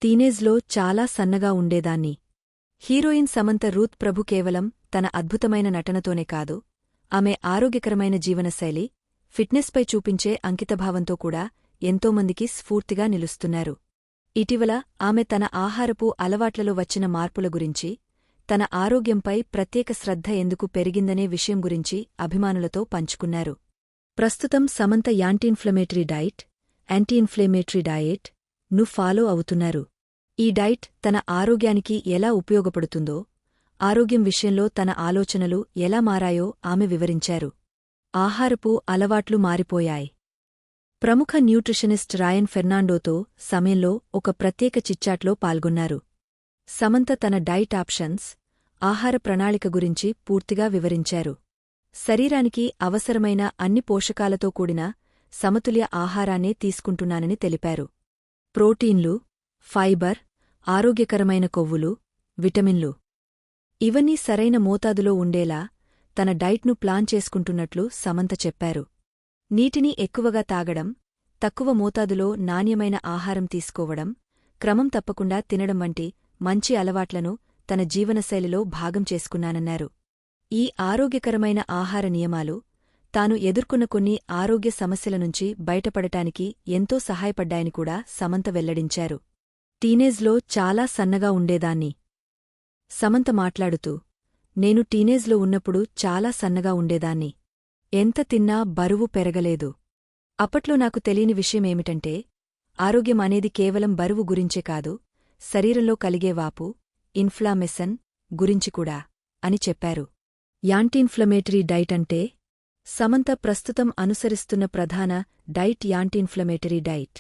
టీనేజ్లో చాలా సన్నగా ఉండేదాన్ని. హీరోయిన్ సమంత రూత్ ప్రభు కేవలం తన అద్భుతమైన నటనతోనే కాదు, ఆమె ఆరోగ్యకరమైన జీవనశైలి, ఫిట్నెస్పై చూపించే అంకితభావంతో కూడా ఎంతోమందికి స్ఫూర్తిగా నిలుస్తున్నారు. ఇటీవల ఆమె తన ఆహారపు అలవాట్లలో వచ్చిన మార్పుల గురించి, తన ఆరోగ్యంపై ప్రత్యేక శ్రద్ధ ఎందుకు పెరిగిందనే విషయం గురించి అభిమానులతో పంచుకున్నారు. ప్రస్తుతం సమంత యాంటీఇన్ఫ్లమేటరీ డైట్ ను ఫాలో అవుతున్నారు. ఈ డైట్ తన ఆరోగ్యానికి ఎలా ఉపయోగపడుతుందో, ఆరోగ్యం విషయంలో తన ఆలోచనలు ఎలా మారాయో ఆమె వివరించారు. ఆహారపు అలవాట్లు మారిపోయాయి. ప్రముఖ న్యూట్రిషనిస్ట్ రాయన్ ఫెర్నాండోతో సమయంలో ఒక ప్రత్యేక చిట్చాట్లో పాల్గొన్నారు. సమంత తన డైట్ ఆప్షన్స్, ఆహార ప్రణాళిక గురించి పూర్తిగా వివరించారు. శరీరానికి అవసరమైన అన్ని పోషకాలతో కూడిన సమతుల్య ఆహారాన్నే తీసుకుంటున్నానని తెలిపారు. ప్రోటీన్లు, ఫైబర్, ఆరోగ్యకరమైన కొవ్వులు, విటమిన్లు ఇవన్నీ సరైన మోతాదులో ఉండేలా తన డైట్ను ప్లాన్ చేసుకుంటున్నట్లు సమంత చెప్పారు. నీటిని ఎక్కువగా తాగడం, తక్కువ మోతాదులో నాణ్యమైన ఆహారం తీసుకోవడం, క్రమం తప్పకుండా తినడం వంటి మంచి అలవాట్లను తన జీవనశైలిలో భాగం చేసుకున్నానన్నారు. ఈ ఆరోగ్యకరమైన ఆహార నియమాలు తాను ఎదుర్కొన్న కొన్ని ఆరోగ్య సమస్యల నుంచి బయటపడటానికి ఎంతో సహాయపడ్డాయని కూడా సమంత వెల్లడించారు. టీనేజ్లో చాలా సన్నగా ఉండేదాన్ని. సమంత మాట్లాడుతూ, నేను టీనేజ్లో ఉన్నప్పుడు చాలా సన్నగా ఉండేదాన్ని. ఎంత తిన్నా బరువు పెరగలేదు. అప్పట్లో నాకు తెలియని విషయమేమిటంటే, ఆరోగ్యం అనేది కేవలం బరువు గురించే కాదు, శరీరంలో కలిగే వాపు, ఇన్ఫ్లామేషన్ గురించి కూడా అని చెప్పారు. యాంటీఇన్ఫ్లమేటరీ డైట్ అంటే సమంత ప్రస్తుతం అనుసరిస్తున్న ప్రధాన డైట్ యాంటీఇన్ఫ్లమేటరీ డైట్.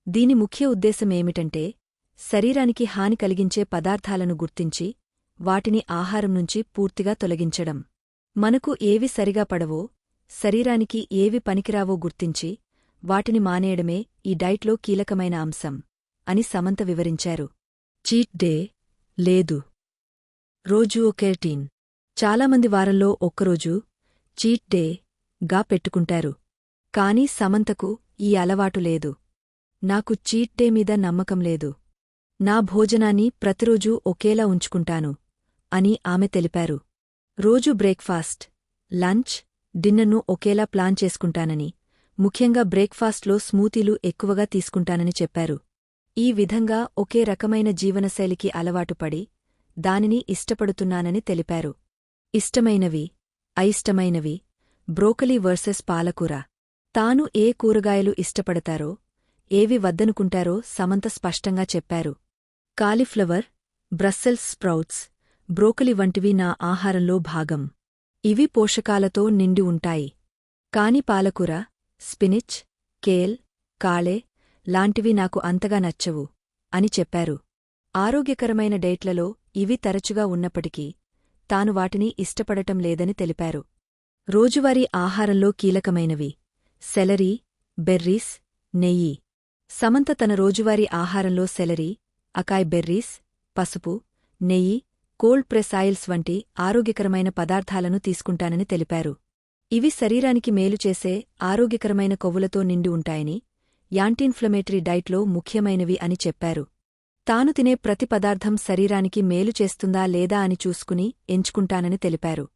దీని ముఖ్య ఉద్దేశమేమిటంటే, శరీరానికి హాని కలిగించే పదార్థాలను గుర్తించి, వాటిని ఆహారం నుంచి పూర్తిగా తొలగించడం. మనకు ఏవి సరిగా పడవో, శరీరానికి ఏవి పనికిరావో గుర్తించి, వాటిని మానేయడమే ఈ డైట్లో కీలకమైన అంశం అని సమంత వివరించారు. చీట్ డే లేదు. రోజూ ఒకే రొటీన్. చాలామంది వారంలో ఒక్కరోజు చీట్ డే గా పెట్టుకుంటారు. కానీ సమంతకు ఈ అలవాటు లేదు. నాకు చీట్ డే మీద నమ్మకం లేదు. నా భోజనాన్ని ప్రతిరోజూ ఒకేలా ఉంచుకుంటాను అని ఆమె తెలిపారు. రోజూ బ్రేక్ఫాస్ట్, లంచ్, డిన్నర్ను ఒకేలా ప్లాన్ చేసుకుంటానని, ముఖ్యంగా బ్రేక్ఫాస్ట్లో స్మూతీలు ఎక్కువగా తీసుకుంటానని చెప్పారు. ఈ విధంగా ఒకే రకమైన జీవనశైలికి అలవాటుపడి, దానిని ఇష్టపడుతున్నానని తెలిపారు. ఇష్టమైనవి, అయిష్టమైనవి, బ్రోకలీ వర్సెస్ పాలకూర. తాను ఏ కూరగాయలు ఇష్టపడతారో, ఏవి వద్దనుకుంటారో సమంత స్పష్టంగా చెప్పారు. కాలీఫ్లవర్, బ్రస్సెల్స్ స్ప్రౌట్స్, బ్రోకలీ వంటివి నా ఆహారంలో భాగం. ఇవి పోషకాలతో నిండి ఉంటాయి. కాని పాలకూర, స్పినిచ్, కేల్, కాళే లాంటివి నాకు అంతగా నచ్చవు అని చెప్పారు. ఆరోగ్యకరమైన డైట్లలో ఇవి తరచుగా ఉన్నప్పటికీ, తాను వాటిని ఇష్టపడటం లేదని తెలిపారు. రోజువారీ ఆహారంలో కీలకమైనవి సెలరీ, బెర్రీస్, నెయ్యి. సమంత తన రోజువారీ ఆహారంలో సెలరీ, అకాయ్ బెర్రీస్, పసుపు, నెయ్యి, కోల్డ్ ప్రెస్ ఆయిల్స్ వంటి ఆరోగ్యకరమైన పదార్థాలను తీసుకుంటానని తెలిపారు. ఇవి శరీరానికి మేలు చేసే ఆరోగ్యకరమైన కొవ్వులతో నిండి ఉంటాయని, యాంటీఇన్ఫ్లమేటరీ డైట్లో ముఖ్యమైనవి అని చెప్పారు. తాను తినే ప్రతి పదార్థం శరీరానికి మేలు చేస్తుందా లేదా అని చూసుకుని ఎంచుకుంటానని తెలిపారు.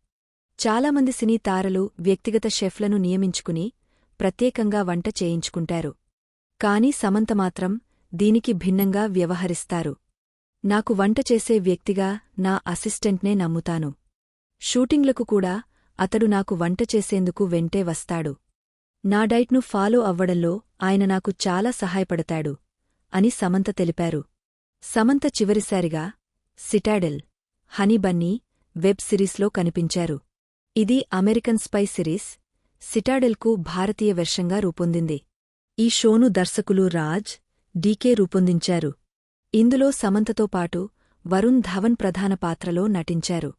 చాలామంది సినీ తారలు వ్యక్తిగత షెఫ్లను నియమించుకుని ప్రత్యేకంగా వంట చేయించుకుంటారు. కానీ సమంత మాత్రం దీనికి భిన్నంగా వ్యవహరిస్తారు. నాకు వంట చేసే వ్యక్తిగా నా అసిస్టెంట్నే నమ్ముతాను. షూటింగ్లకు కూడా అతడు నాకు వంట చేసేందుకు వెంటే వస్తాడు. నా డైట్ను ఫాలో అవ్వడంలో ఆయన నాకు చాలా సహాయపడతాడు అని సమంత తెలిపారు. సమంత చివరిసారిగా సిటాడెల్, హనీ బన్నీ వెబ్ సిరీస్లో కనిపించారు. ఇది అమెరికన్ స్పై సిరీస్, సిటాడెల్కు భారతీయ వెర్షంగా రూపొందింది. ఈ షోను దర్శకులు రాజ్ డీకే రూపొందించారు. ఇందులో సమంతతో పాటు వరుణ్ ధవన్ ప్రధాన పాత్రలో నటించారు.